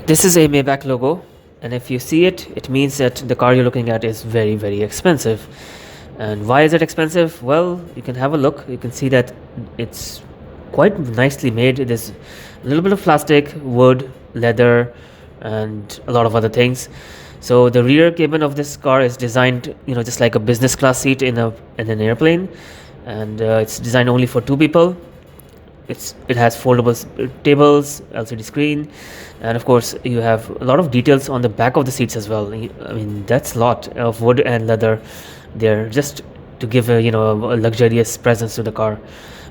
This is a Maybach logo, and if you see it, it means that the car you're looking at is very, very expensive. And why is it expensive? Well, you can have a look. You can see that it's quite nicely made. It is a little bit of plastic, wood, leather, and a lot of other things. So the rear cabin of this car is designed, just like a business class seat in an airplane, and it's designed only for two people. It has foldable tables, LCD screen, and of course you have a lot of details on the back of the seats as well. I mean, that's a lot of wood and leather there, just to give a luxurious presence to the car.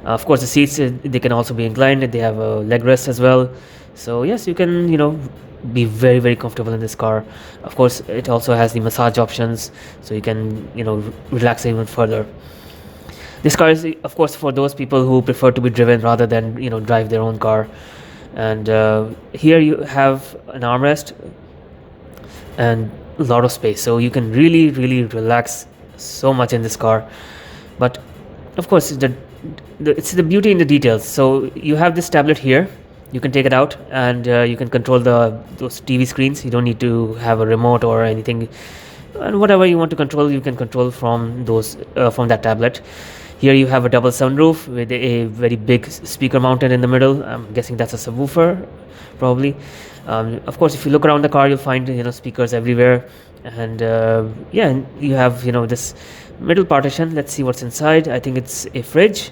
Of course, the seats, they can also be inclined. They have a leg rest as well, so yes, you can be very, very comfortable in this car. Of course, it also has the massage options, so you can relax even further. This car is, of course, for those people who prefer to be driven rather than drive their own car. And here you have an armrest and a lot of space, so you can really, really relax so much in this car. But of course, it's the beauty in the details. So you have this tablet here. You can take it out and you can control those TV screens. You don't need to have a remote or anything, and whatever you want to control, you can control from that tablet. Here you have a double sunroof with a very big speaker mounted in the middle. I'm guessing that's a subwoofer, probably. Of course, if you look around the car, you'll find speakers everywhere, and and you have this middle partition. Let's see what's inside. I think it's a fridge.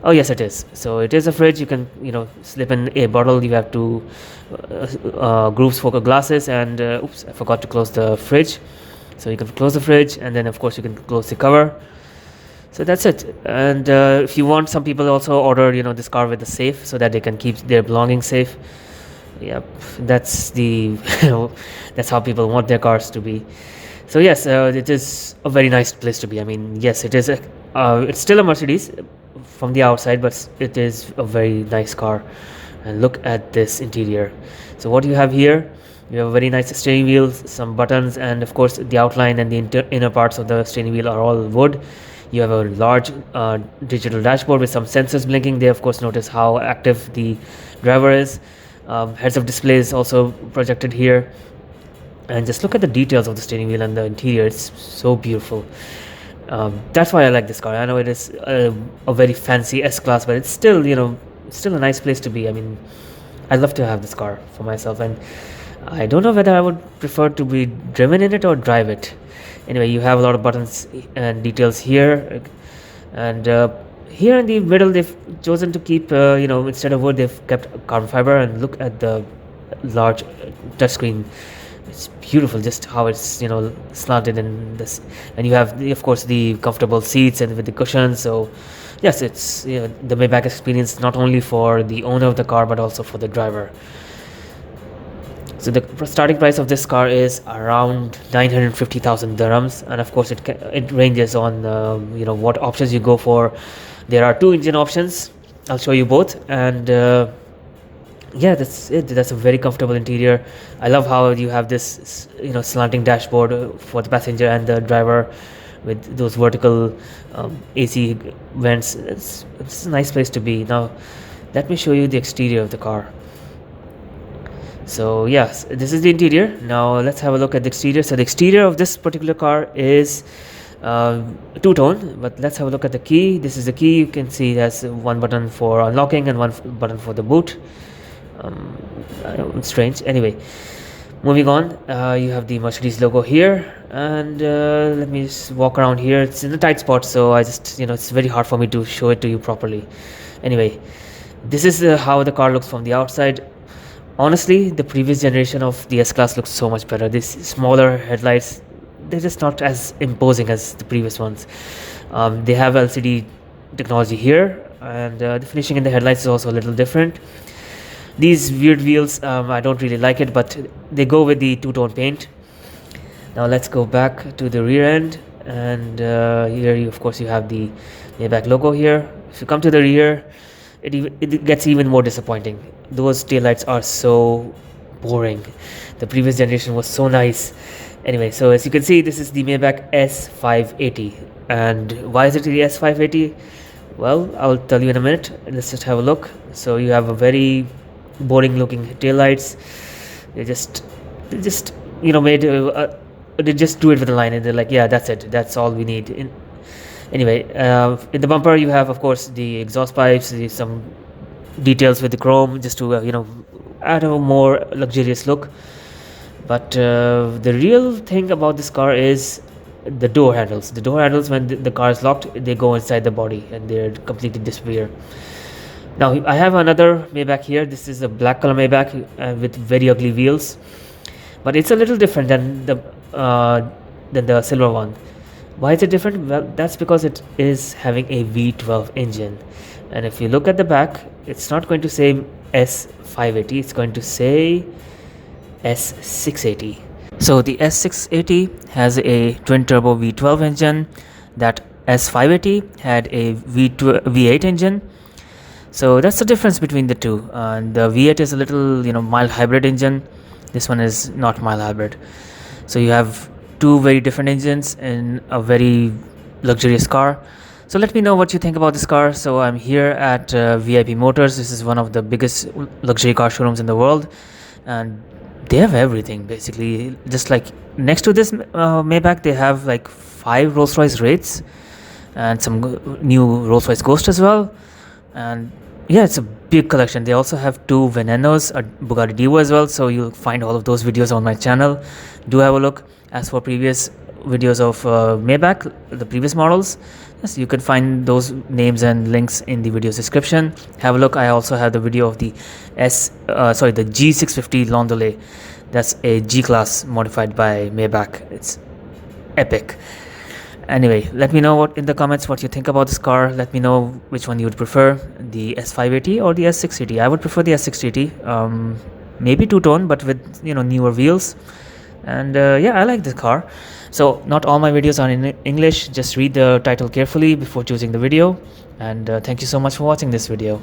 Oh yes, it is. So it is a fridge. You can slip in a bottle. You have two grooves for glasses, and oops, I forgot to close the fridge. So you can close the fridge, and then of course you can close the cover. So that's it. And if you want, some people also order this car with a safe so that they can keep their belongings safe. Yep, that's that's how people want their cars to be. So yes, it is a very nice place to be. I mean, yes, it is it's still a Mercedes from the outside, but it is a very nice car. And look at this interior. So what you have here, you have a very nice steering wheel, some buttons, and of course the outline and the inner parts of the steering wheel are all wood. You have a large digital dashboard with some sensors blinking. They of course notice how active the driver is. Heads-up display is also projected here, and just look at the details of the steering wheel and the interior. It's so beautiful. That's why I like this car. I know it is a very fancy S-Class, but it's still still a nice place to be. I mean, I'd love to have this car for myself, and I don't know whether I would prefer to be driven in it or drive it. Anyway, you have a lot of buttons and details here, and here in the middle they've chosen to keep instead of wood, they've kept carbon fiber. And look at the large touchscreen. It's beautiful just how it's slanted in this, and you have of course the comfortable seats and with the cushions. So yes, it's the Maybach experience, not only for the owner of the car but also for the driver. So the starting price of this car is around 950,000 dirhams, and of course it ranges on what options you go for. There are two engine options. I'll show you both, and yeah, that's it. That's a very comfortable interior. I love how you have this slanting dashboard for the passenger and the driver with those vertical AC vents. It's a nice place to be. Now let me show you the exterior of the car. So yes, this is the interior. Now let's have a look at the exterior. So the exterior of this particular car is two-tone, but let's have a look at the key. This is the key. You can see it has one button for unlocking and one button for the boot. It's strange. Anyway, moving on, you have the Mercedes logo here, and let me just walk around here. It's in a tight spot, so I just it's very hard for me to show it to you properly. Anyway, this is how the car looks from the outside. Honestly, the previous generation of the S-Class looks so much better. These smaller headlights, they're just not as imposing as the previous ones. They have LCD technology here, and the finishing in the headlights is also a little different. These weird wheels, I don't really like it, but they go with the two-tone paint. Now let's go back to the rear end, and here of course you have the Maybach logo here. If you come to the rear, it gets even more disappointing. Those taillights are so boring. The previous generation was so nice. Anyway, so as you can see, this is the Maybach S580. And why is it the S580? Well, I'll tell you in a minute. Let's just have a look. So you have a very boring looking taillights. They just made they just do it with a line, and they're like, yeah, that's it, that's all we need. Anyway, in the bumper you have, of course, the exhaust pipes, some details with the chrome, just to add a more luxurious look. But the real thing about this car is the door handles. The door handles, when the car is locked, they go inside the body and they completely disappear. Now I have another Maybach here. This is a black color Maybach with very ugly wheels, but it's a little different than the silver one. Why is it different? Well, that's because it is having a V12 engine, and if you look at the back, it's not going to say S580, it's going to say S680. So the S680 has a twin turbo V12 engine. That S580 had a V8 engine. So that's the difference between the two. The V8 is a little mild hybrid engine. This one is not mild hybrid. So you have two very different engines in a very luxurious car. So let me know what you think about this car. So I'm here at VIP Motors. This is one of the biggest luxury car showrooms in the world, and they have everything basically. Just like next to this Maybach, they have like 5 Rolls-Royce Wraiths and some new Rolls-Royce Ghost as well. And yeah, it's a big collection. They also have 2 Venenos, a Bugatti Divo as well. So you'll find all of those videos on my channel. Do have a look. As for previous videos of Maybach, the previous models, yes, you can find those names and links in the video's description. Have a look. I also have the video of the the G650 Landaulet. That's a G-Class modified by Maybach. It's epic. Anyway, let me know in the comments what you think about this car. Let me know which one you would prefer, the S580 or the S680. I would prefer the S680. Maybe two-tone, but with newer wheels. And yeah, I like this car. So not all my videos are in English. Just read the title carefully before choosing the video. And thank you so much for watching this video.